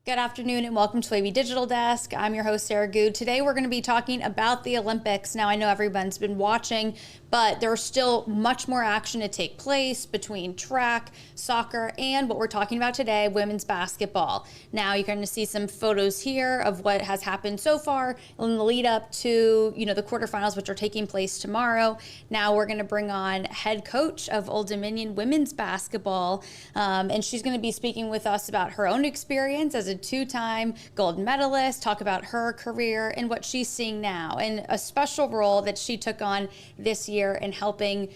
Good afternoon and welcome to Wavy Digital Desk. I'm your host, Sarah Good. Today we're going to be talking about the Olympics. Now, I know everyone's been watching, but there's still much more action to take place between track, soccer, and what we're talking about today, women's basketball. Now, you're going to see some photos here of what has happened so far in the lead up to, the quarterfinals, which are taking place tomorrow. Now, we're going to bring on head coach of Old Dominion women's basketball, and she's going to be speaking with us about her own experience as a two-time gold medalist, talk about her career and what she's seeing now, and a special role that she took on this year in helping,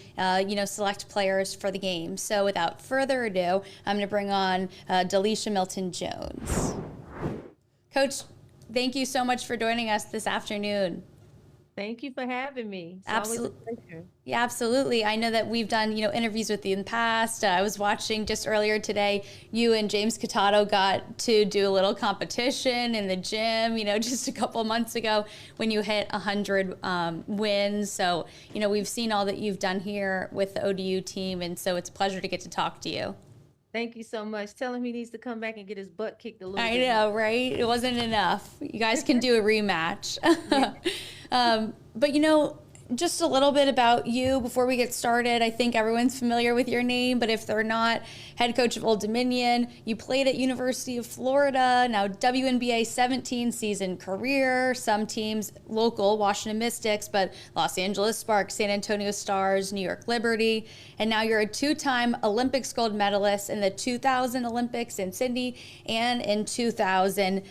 select players for the game. So without further ado, I'm going to bring on DeLisha Milton-Jones. Coach, thank you so much for joining us this afternoon. Thank you for having me. It's Absolutely. always a pleasure. Yeah, absolutely. I know that we've done, interviews with you in the past. I was watching just earlier today, you and James Catato got to do a little competition in the gym, just a couple months ago when you hit 100 wins. So, we've seen all that you've done here with the ODU team. And so it's a pleasure to get to talk to you. Thank you so much. Tell him he needs to come back and get his butt kicked a little I bit know, more. right? It wasn't enough. You guys can do a rematch. But just a little bit about you before we get started. I think everyone's familiar with your name, but if they're not, head coach of Old Dominion. You played at University of Florida, now WNBA 17 season career. Some teams local, Washington Mystics, but Los Angeles Sparks, San Antonio Stars, New York Liberty. And now you're a two-time Olympics gold medalist in the 2000 Olympics in Sydney and in 2000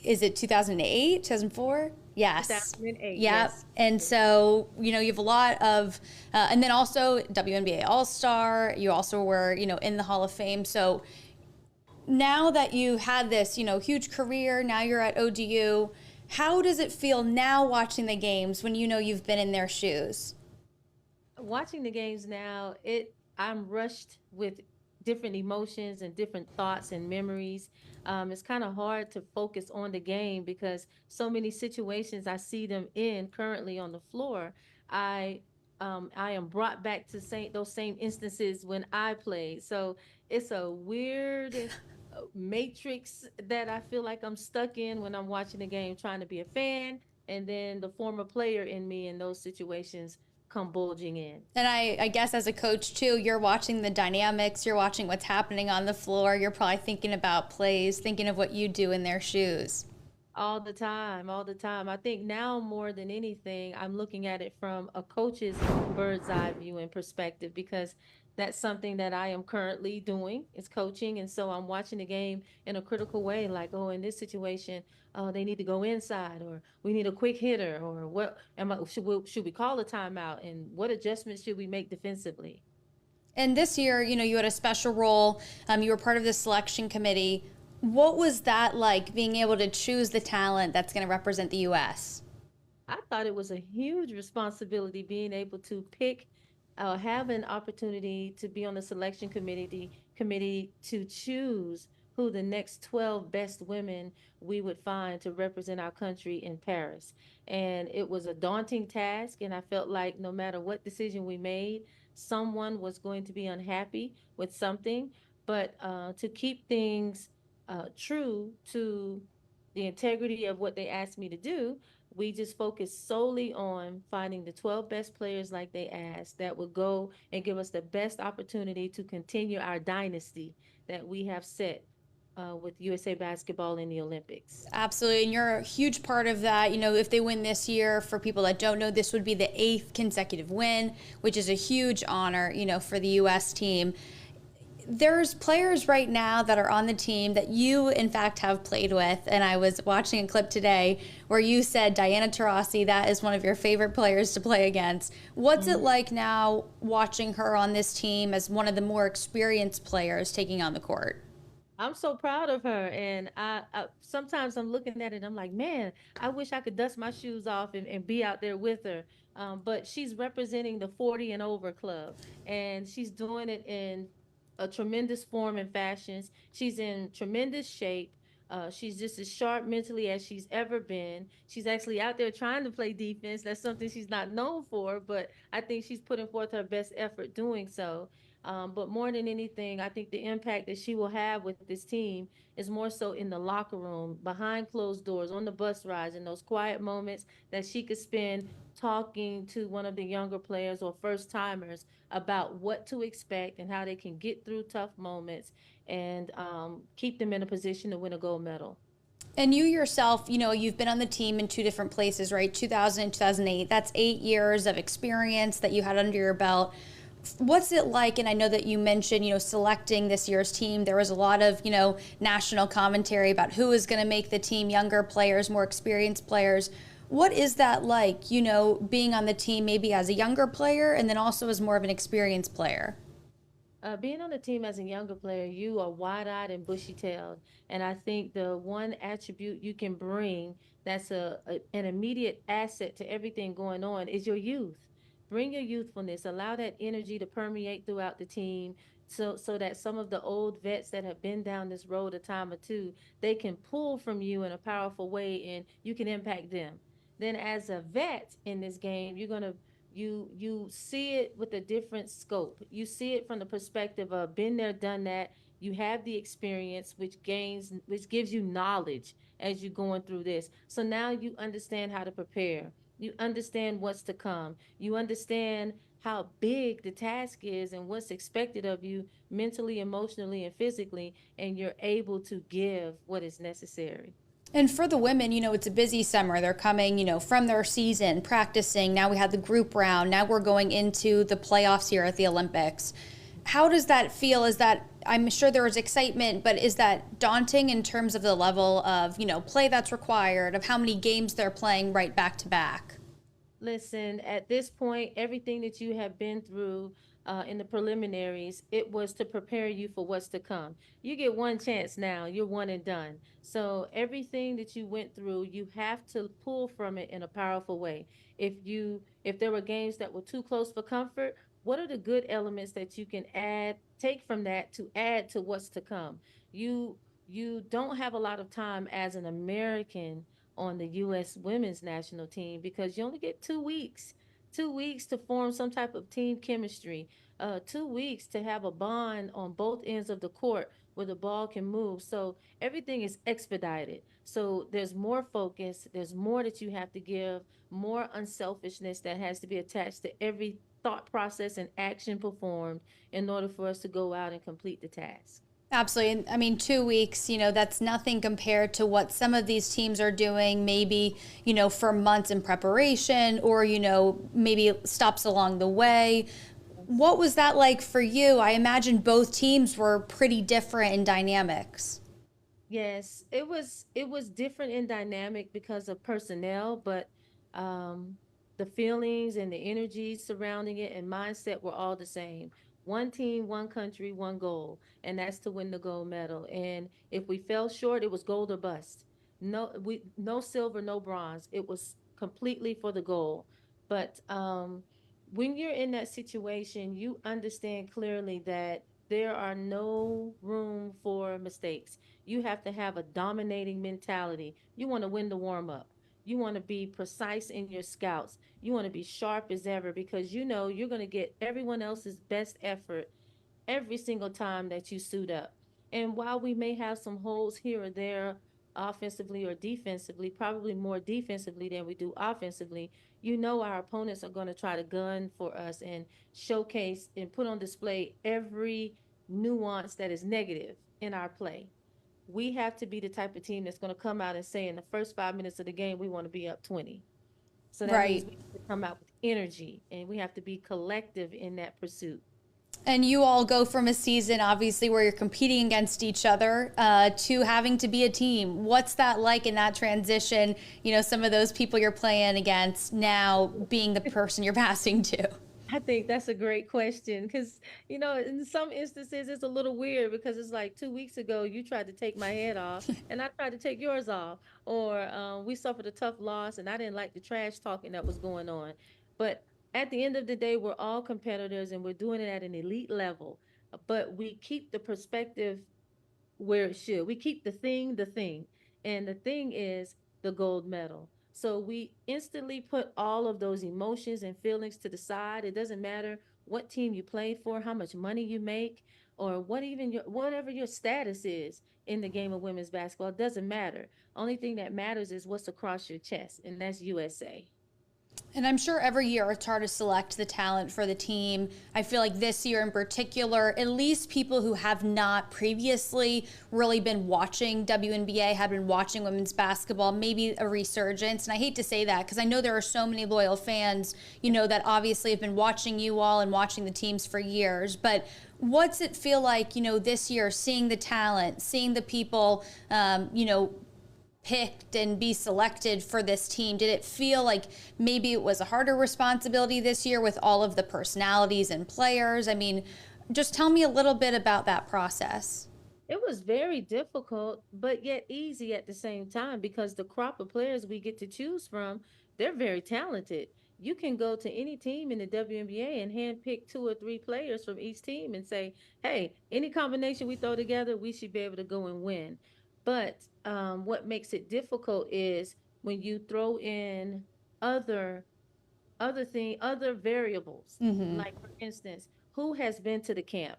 is it 2008, 2004? Yes. 2008. Yep. Yes. And so, you have a lot of, and then also WNBA All-Star. You also were, in the Hall of Fame. So now that you had this, huge career, now you're at ODU. How does it feel now watching the games when you've been in their shoes? Watching the games now, I'm rushed with different emotions and different thoughts and memories. It's kind of hard to focus on the game because so many situations I see them in currently on the floor. I I am brought back to those same instances when I played. So it's a weird matrix that I feel like I'm stuck in when I'm watching the game, trying to be a fan, and then the former player in me in those situations come bulging in. And I guess as a coach too, you're watching the dynamics, you're watching what's happening on the floor, you're probably thinking about plays, thinking of what you do in their shoes. All the time, all the time. I think now more than anything, I'm looking at it from a coach's bird's eye view and perspective because that's something that I am currently doing is coaching. And so I'm watching the game in a critical way, like, oh, in this situation, they need to go inside, or we need a quick hitter, or should we call a timeout, and what adjustments should we make defensively? And this year, you had a special role. You were part of the selection committee. What was that like, being able to choose the talent that's going to represent the U.S.? I thought it was a huge responsibility being able to pick, have an opportunity to be on the selection committee to choose who the next 12 best women we would find to represent our country in Paris. And it was a daunting task, and I felt like no matter what decision we made, someone was going to be unhappy with something. But to keep things true to the integrity of what they asked me to do, we just focused solely on finding the 12 best players like they asked that would go and give us the best opportunity to continue our dynasty that we have set with USA basketball in the Olympics. Absolutely. And you're a huge part of that. If they win this year, for people that don't know, this would be the eighth consecutive win, which is a huge honor, for the U.S. team. There's players right now that are on the team that you, in fact, have played with. And I was watching a clip today where you said Diana Taurasi, that is one of your favorite players to play against. What's it like now watching her on this team as one of the more experienced players taking on the court? I'm so proud of her, and I sometimes I'm looking at it. I'm like, man, I wish I could dust my shoes off and be out there with her. But she's representing the 40 and over club, and she's doing it in a tremendous form and fashions. She's in tremendous shape. She's just as sharp mentally as she's ever been. She's actually out there trying to play defense. That's something she's not known for, but I think she's putting forth her best effort doing so. But more than anything, I think the impact that she will have with this team is more so in the locker room, behind closed doors, on the bus rides, in those quiet moments that she could spend talking to one of the younger players or first timers about what to expect and how they can get through tough moments and keep them in a position to win a gold medal. And you yourself, you've been on the team in two different places, right? 2000 and 2008. That's 8 years of experience that you had under your belt. What's it like? And I know that you mentioned, selecting this year's team. There was a lot of, national commentary about who is going to make the team, younger players, more experienced players. What is that like, being on the team maybe as a younger player and then also as more of an experienced player? Being on the team as a younger player, you are wide-eyed and bushy-tailed, and I think the one attribute you can bring that's an immediate asset to everything going on is your youth. Bring your youthfulness, allow that energy to permeate throughout the team, so that some of the old vets that have been down this road a time or two, they can pull from you in a powerful way, and you can impact them. Then, as a vet in this game, you see it with a different scope. You see it from the perspective of been there, done that. You have the experience, which gives you knowledge as you're going through this. So now you understand how to prepare. You understand what's to come. You understand how big the task is and what's expected of you mentally, emotionally, and physically, and you're able to give what is necessary. And for the women, it's a busy summer. They're coming, from their season, practicing. Now we had the group round. Now we're going into the playoffs here at the Olympics. How does that feel? I'm sure there was excitement, but is that daunting in terms of the level of, play that's required, of how many games they're playing right back to back? Listen, at this point, everything that you have been through in the preliminaries, it was to prepare you for what's to come. You get one chance now, you're one and done. So everything that you went through, you have to pull from it in a powerful way. If there were games that were too close for comfort, what are the good elements that you can take from that to add to what's to come? You you don't have a lot of time as an American on the U.S. women's national team because you only get 2 weeks, 2 weeks to form some type of team chemistry, 2 weeks to have a bond on both ends of the court where the ball can move. So everything is expedited. So there's more focus, there's more that you have to give, more unselfishness that has to be attached to every thought process and action performed in order for us to go out and complete the task. Absolutely. And I mean, 2 weeks, that's nothing compared to what some of these teams are doing, maybe, for months in preparation or, maybe stops along the way. What was that like for you? I imagine both teams were pretty different in dynamics. Yes, it was different in dynamic because of personnel, but um the feelings and the energy surrounding it and mindset were all the same. One team, one country, one goal, and that's to win the gold medal. And if we fell short, it was gold or bust. No silver, no bronze. It was completely for the goal. But when you're in that situation, you understand clearly that there are no room for mistakes. You have to have a dominating mentality. You want to win the warm up. You want to be precise in your scouts. You want to be sharp as ever because you know you're going to get everyone else's best effort every single time that you suit up. And while we may have some holes here or there, offensively or defensively, probably more defensively than we do offensively, you know our opponents are going to try to gun for us and showcase and put on display every nuance that is negative in our play. We have to be the type of team that's going to come out and say in the first 5 minutes of the game, we want to be up 20. So that means Right. we have to come out with energy and we have to be collective in that pursuit. And you all go from a season, obviously, where you're competing against each other to having to be a team. What's that like in that transition? Some of those people you're playing against now being the person you're passing to. I think that's a great question because, in some instances, it's a little weird because it's like 2 weeks ago, you tried to take my head off and I tried to take yours off. Or we suffered a tough loss and I didn't like the trash talking that was going on. But at the end of the day, we're all competitors and we're doing it at an elite level. But we keep the perspective where it should. We keep the thing. And the thing is the gold medal. So we instantly put all of those emotions and feelings to the side. It doesn't matter what team you played for, how much money you make, or what even whatever your status is in the game of women's basketball. It doesn't matter. Only thing that matters is what's across your chest, and that's USA. And I'm sure every year it's hard to select the talent for the team. I feel like this year in particular, at least people who have not previously really been watching WNBA, have been watching women's basketball, maybe a resurgence. And I hate to say that because I know there are so many loyal fans, that obviously have been watching you all and watching the teams for years. But what's it feel like, this year, seeing the talent, seeing the people, picked and be selected for this team? Did it feel like maybe it was a harder responsibility this year with all of the personalities and players? I mean, just tell me a little bit about that process. It was very difficult, but yet easy at the same time because the crop of players we get to choose from, they're very talented. You can go to any team in the WNBA and handpick two or three players from each team and say, hey, any combination we throw together, we should be able to go and win. But what makes it difficult is when you throw in other other variables. Mm-hmm. Like for instance, who has been to the camp?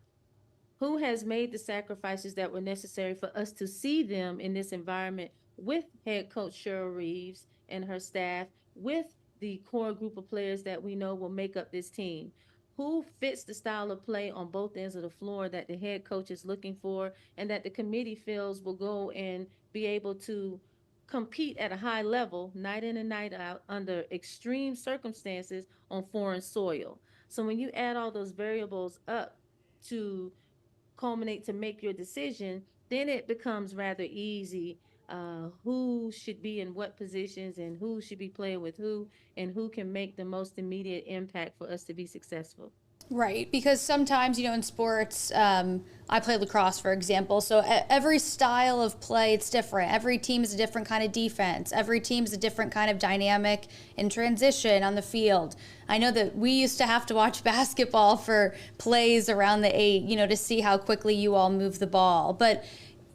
Who has made the sacrifices that were necessary for us to see them in this environment with head coach Cheryl Reeves and her staff, with the core group of players that we know will make up this team? Who fits the style of play on both ends of the floor that the head coach is looking for and that the committee feels will go and be able to compete at a high level night in and night out under extreme circumstances on foreign soil? So when you add all those variables up to culminate to make your decision, then it becomes rather easy who should be in what positions and who should be playing with who and who can make the most immediate impact for us to be successful. Right, because sometimes, in sports, I play lacrosse, for example, so every style of play, it's different. Every team is a different kind of defense. Every team is a different kind of dynamic and transition on the field. I know that we used to have to watch basketball for plays around the eight, to see how quickly you all move the ball. But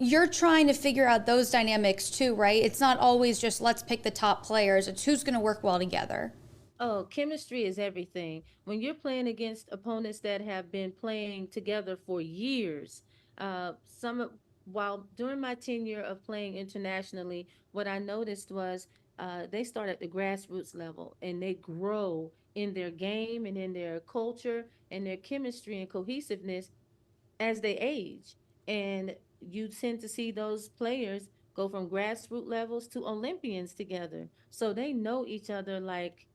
you're trying to figure out those dynamics too, right? It's not always just let's pick the top players. It's who's going to work well together. Oh, chemistry is everything. When you're playing against opponents that have been playing together for years, while during my tenure of playing internationally, what I noticed was they start at the grassroots level and they grow in their game and in their culture and their chemistry and cohesiveness as they age. And you tend to see those players go from grassroots levels to Olympians together. So they know each other like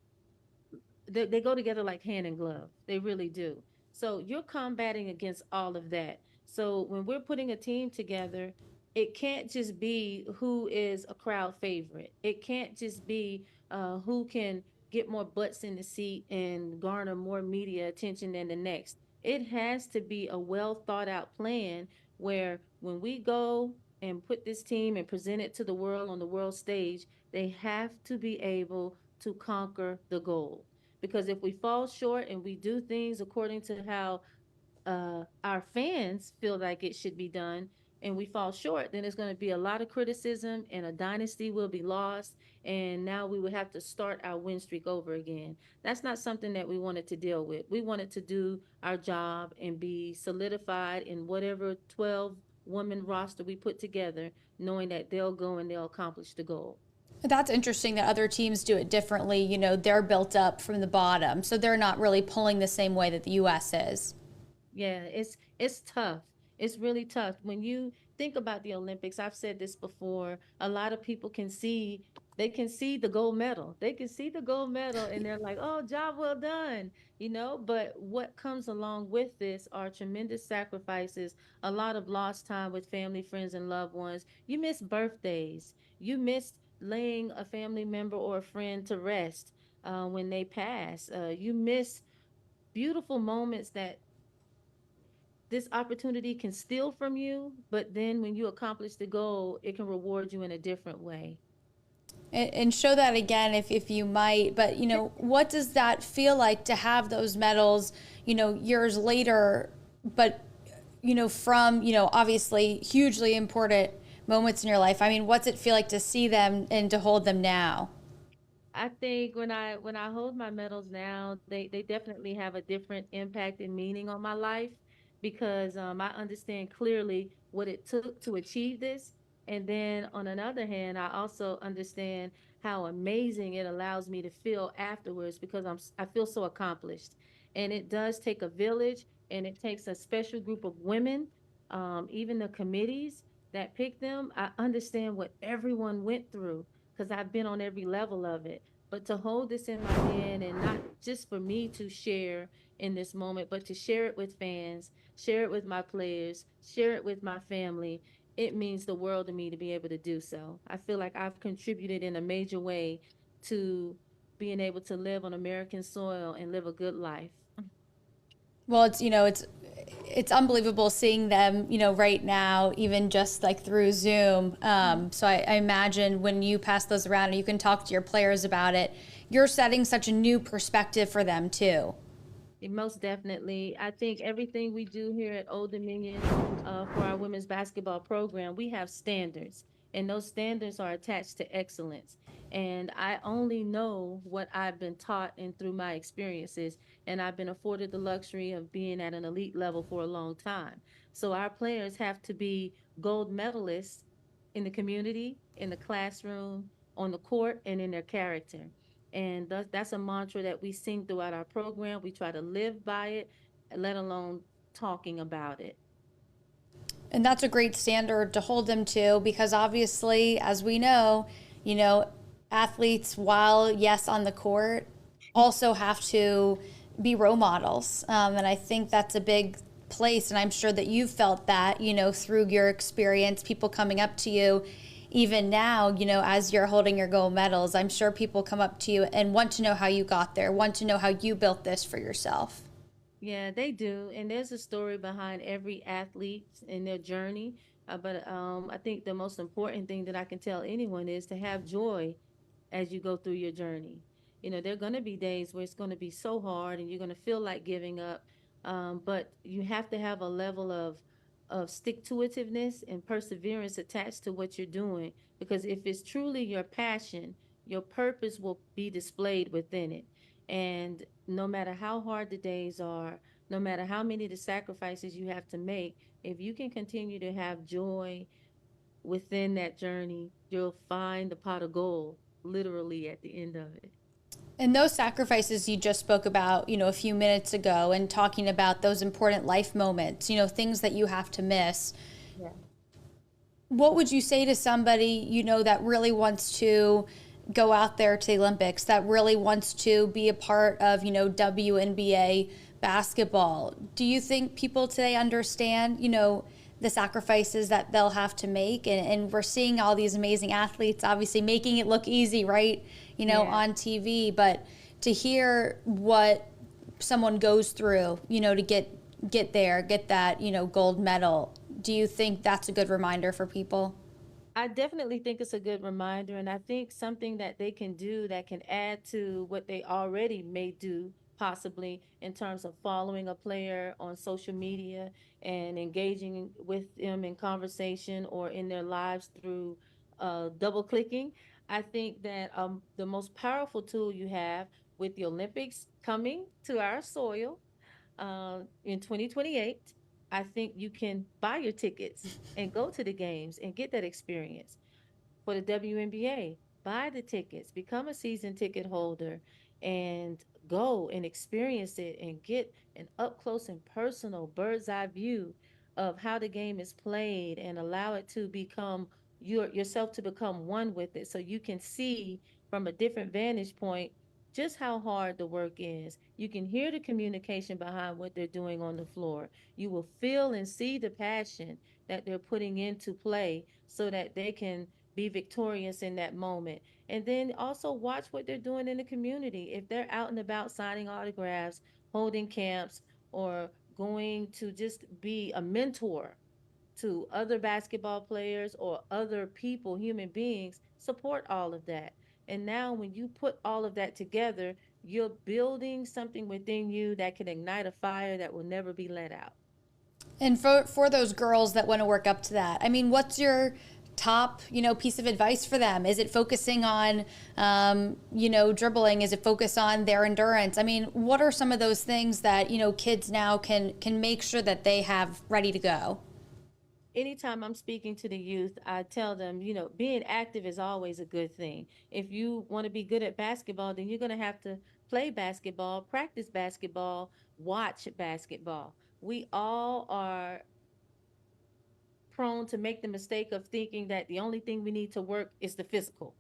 they go together like hand and glove. They really do. So you're combating against all of that. So when we're putting a team together, it can't just be who is a crowd favorite. It can't just be who can get more butts in the seat and garner more media attention than the next. It has to be a well thought out plan where when we go and put this team and present it to the world on the world stage, they have to be able to conquer the goal. Because if we fall short and we do things according to how our fans feel like it should be done, and we fall short, then there's going to be a lot of criticism and a dynasty will be lost. And now we would have to start our win streak over again. That's not something that we wanted to deal with. We wanted to do our job and be solidified in whatever 12 woman roster we put together, knowing that they'll go and they'll accomplish the goal. That's interesting that other teams do it differently. They're built up from the bottom, so they're not really pulling the same way that the U.S. is. Yeah, it's tough. It's really tough. When you think about the Olympics, I've said this before, a lot of people they can see the gold medal. They can see the gold medal and they're like, "Oh, job well done." But what comes along with this are tremendous sacrifices, a lot of lost time with family, friends, and loved ones. You miss birthdays. You miss laying a family member or a friend to rest when they pass. You miss beautiful moments that this opportunity can steal from you, but then when you accomplish the goal, it can reward you in a different way. And show that again if you might. But, what does that feel like to have those medals, years later, but, from, obviously hugely important moments in your life? I mean, what's it feel like to see them and to hold them now? I think when I hold my medals now, they definitely have a different impact and meaning on my life because I understand clearly what it took to achieve this. And then on another hand, I also understand how amazing it allows me to feel afterwards because I feel so accomplished. And it does take a village, and it takes a special group of women, even the committees that pick them. I understand what everyone went through because I've been on every level of it. But to hold this in my hand and not just for me to share in this moment, but to share it with fans, share it with my players, share it with my family, it means the world to me to be able to do so. I feel like I've contributed in a major way to being able to live on American soil and live a good life. Well, it's unbelievable seeing them, right now, even just like through Zoom. So I imagine when you pass those around and you can talk to your players about it, you're setting such a new perspective for them too. Most definitely. I think everything we do here at Old Dominion for our women's basketball program, we have standards, and those standards are attached to excellence. And I only know what I've been taught and through my experiences, and I've been afforded the luxury of being at an elite level for a long time. So our players have to be gold medalists in the community, in the classroom, on the court, and in their character. And that's a mantra that we sing throughout our program. We try to live by it, let alone talking about it. And that's a great standard to hold them to because obviously, as we know, you know, athletes, while yes, on the court, also have to be role models. And I think that's a big place. And I'm sure that you've felt that, through your experience, people coming up to you. Even now, as you're holding your gold medals, I'm sure people come up to you and want to know how you got there, want to know how you built this for yourself. Yeah, they do. And there's a story behind every athlete in their journey. But I think the most important thing that I can tell anyone is to have joy as you go through your journey. There are going to be days where it's going to be so hard and you're going to feel like giving up. But you have to have a level of stick to itiveness and perseverance attached to what you're doing. Because if it's truly your passion, your purpose will be displayed within it. And no matter how hard the days are, no matter how many of the sacrifices you have to make, if you can continue to have joy within that journey, you'll find the pot of gold literally at the end of it. And those sacrifices you just spoke about, a few minutes ago, and talking about those important life moments, things that you have to miss. Yeah. What would you say to somebody, that really wants to go out there to the Olympics, that really wants to be a part of, WNBA basketball? Do you think people today understand, the sacrifices that they'll have to make? And we're seeing all these amazing athletes, obviously making it look easy, right? Yeah. On TV, but to hear what someone goes through, to get there, get that, gold medal, do you think that's a good reminder for people? I definitely think it's a good reminder, and I think something that they can do that can add to what they already may do, possibly in terms of following a player on social media and engaging with them in conversation or in their lives through double clicking. I think that the most powerful tool you have with the Olympics coming to our soil in 2028, I think you can buy your tickets and go to the games and get that experience. For the WNBA, buy the tickets, become a season ticket holder, and go and experience it and get an up close and personal bird's eye view of how the game is played and allow it to become yourself to become one with it so you can see from a different vantage point just how hard the work is. You can hear the communication behind what they're doing on the floor. You will feel and see the passion that they're putting into play so that they can be victorious in that moment. And then also watch what they're doing in the community. If they're out and about signing autographs, holding camps, or going to just be a mentor to other basketball players or other people, human beings, support all of that. And now, when you put all of that together, you're building something within you that can ignite a fire that will never be let out. And for those girls that want to work up to that, I mean, what's your top, piece of advice for them? Is it focusing on, dribbling? Is it focus on their endurance? I mean, what are some of those things that, kids now can make sure that they have ready to go? Anytime I'm speaking to the youth, I tell them, being active is always a good thing. If you want to be good at basketball, then you're going to have to play basketball, practice basketball, watch basketball. We all are prone to make the mistake of thinking that the only thing we need to work is the physical,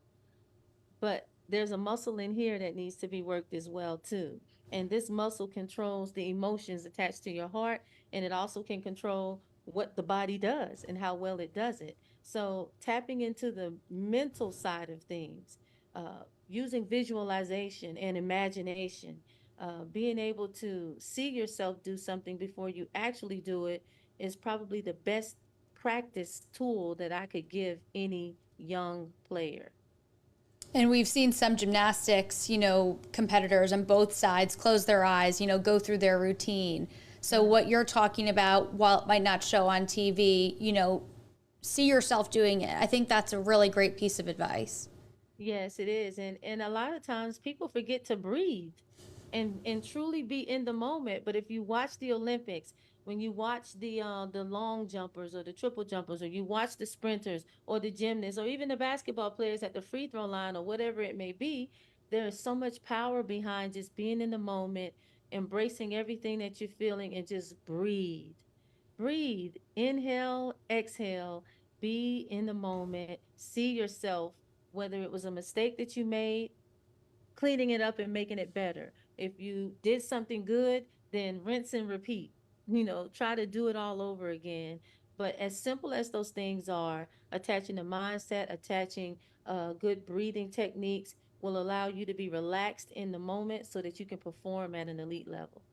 but there's a muscle in here that needs to be worked as well too. And this muscle controls the emotions attached to your heart, and it also can control what the body does and how well it does it. So tapping into the mental side of things, using visualization and imagination, being able to see yourself do something before you actually do it is probably the best practice tool that I could give any young player. And we've seen some gymnastics, competitors on both sides close their eyes, go through their routine. So what you're talking about, while it might not show on TV, see yourself doing it. I think that's a really great piece of advice. Yes, it is. And a lot of times people forget to breathe and truly be in the moment. But if you watch the Olympics, when you watch the long jumpers or the triple jumpers, or you watch the sprinters or the gymnasts or even the basketball players at the free throw line or whatever it may be, there is so much power behind just being in the moment, embracing everything that you're feeling, and just breathe. Breathe, inhale, exhale, be in the moment, see yourself, whether it was a mistake that you made, cleaning it up and making it better. If you did something good, then rinse and repeat. Try to do it all over again. But as simple as those things are, attaching the mindset, attaching good breathing techniques will allow you to be relaxed in the moment so that you can perform at an elite level.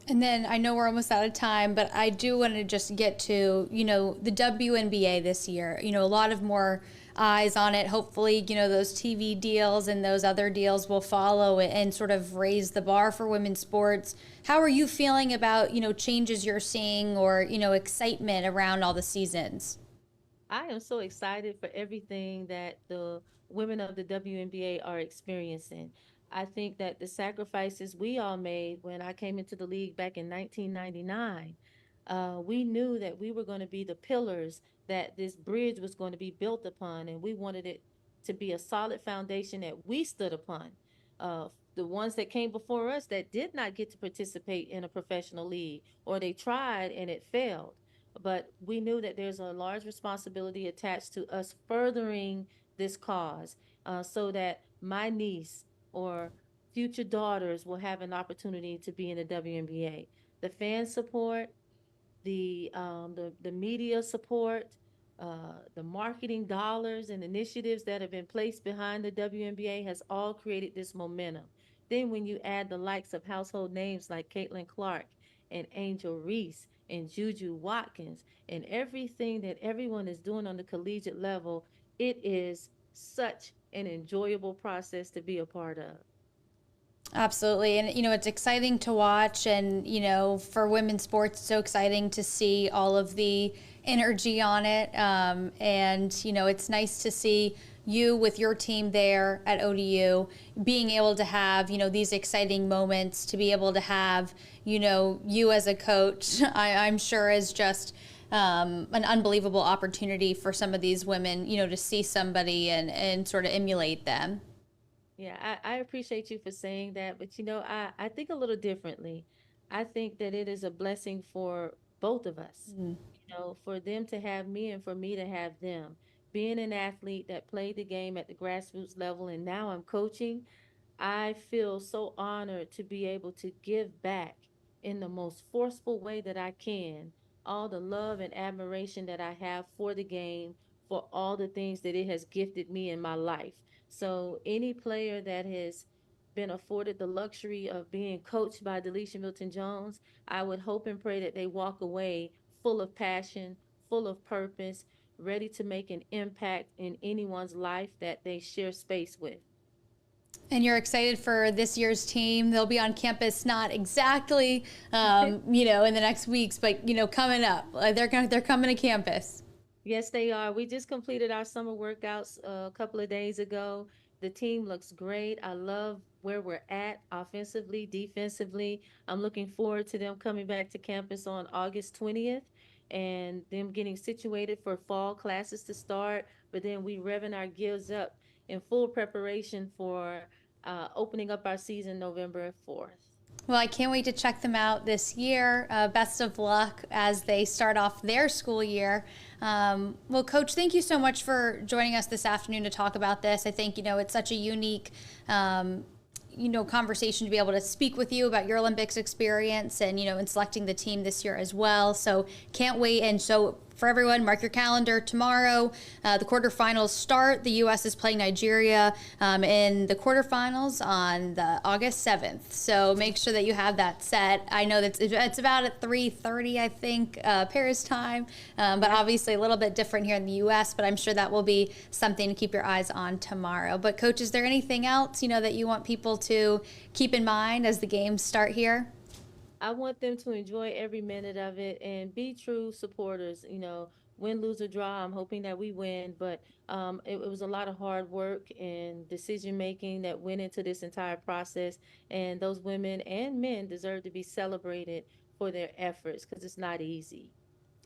And then I know we're almost out of time, but I do want to just get to, the WNBA this year. A lot of more eyes on it. Hopefully, those TV deals and those other deals will follow and sort of raise the bar for women's sports. How are you feeling about, changes you're seeing or, excitement around all the seasons? I am so excited for everything that the women of the WNBA are experiencing. I think that the sacrifices we all made when I came into the league back in 1999, we knew that we were going to be the pillars that this bridge was going to be built upon, and we wanted it to be a solid foundation that we stood upon. The ones that came before us that did not get to participate in a professional league, or they tried and it failed, but we knew that there's a large responsibility attached to us furthering this cause, so that my niece or future daughters will have an opportunity to be in the WNBA. The fan support, the media support, the marketing dollars and initiatives that have been placed behind the WNBA has all created this momentum. Then when you add the likes of household names like Caitlin Clark and Angel Reese and Juju Watkins and everything that everyone is doing on the collegiate level, it is such an enjoyable process to be a part of. Absolutely. And, it's exciting to watch. And, for women's sports, it's so exciting to see all of the energy on it. And, it's nice to see you with your team there at ODU being able to have, these exciting moments, to be able to have, you as a coach, I'm sure is just an unbelievable opportunity for some of these women, to see somebody and sort of emulate them. Yeah, I appreciate you for saying that, but I think a little differently. I think that it is a blessing for both of us, for them to have me and for me to have them. Being an athlete that played the game at the grassroots level and now I'm coaching, I feel so honored to be able to give back in the most forceful way that I can all the love and admiration that I have for the game, for all the things that it has gifted me in my life. So, any player that has been afforded the luxury of being coached by DeLisha Milton-Jones, I would hope and pray that they walk away full of passion, full of purpose, ready to make an impact in anyone's life that they share space with. And you're excited for this year's team. They'll be on campus, not exactly, in the next weeks, but coming up. They're coming to campus. Yes, they are. We just completed our summer workouts a couple of days ago. The team looks great. I love where we're at offensively, defensively. I'm looking forward to them coming back to campus on August 20th and them getting situated for fall classes to start. But then we revving our gears up in full preparation for opening up our season November 4th. Well, I can't wait to check them out this year. Best of luck as they start off their school year. Well, Coach, thank you so much for joining us this afternoon to talk about this. I think, it's such a unique, conversation to be able to speak with you about your Olympics experience and, in selecting the team this year as well. So can't wait. And so for everyone, mark your calendar tomorrow. The quarterfinals start. The U.S. is playing Nigeria in the quarterfinals on the August 7th. So make sure that you have that set. I know that it's about at 3:30, I think, Paris time, but obviously a little bit different here in the U.S., but I'm sure that will be something to keep your eyes on tomorrow. But Coach, is there anything else, that you want people to keep in mind as the games start here? I want them to enjoy every minute of it and be true supporters. Win, lose, or draw. I'm hoping that we win, but it was a lot of hard work and decision making that went into this entire process. And those women and men deserve to be celebrated for their efforts because it's not easy.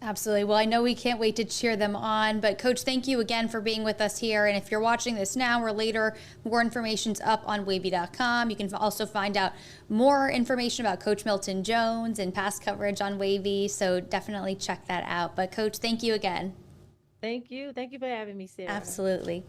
Absolutely. Well, I know we can't wait to cheer them on. But, Coach, thank you again for being with us here. And if you're watching this now or later, more information's up on wavy.com. You can also find out more information about Coach Milton-Jones and past coverage on Wavy. So definitely check that out. But, Coach, thank you again. Thank you. Thank you for having me, Sarah. Absolutely.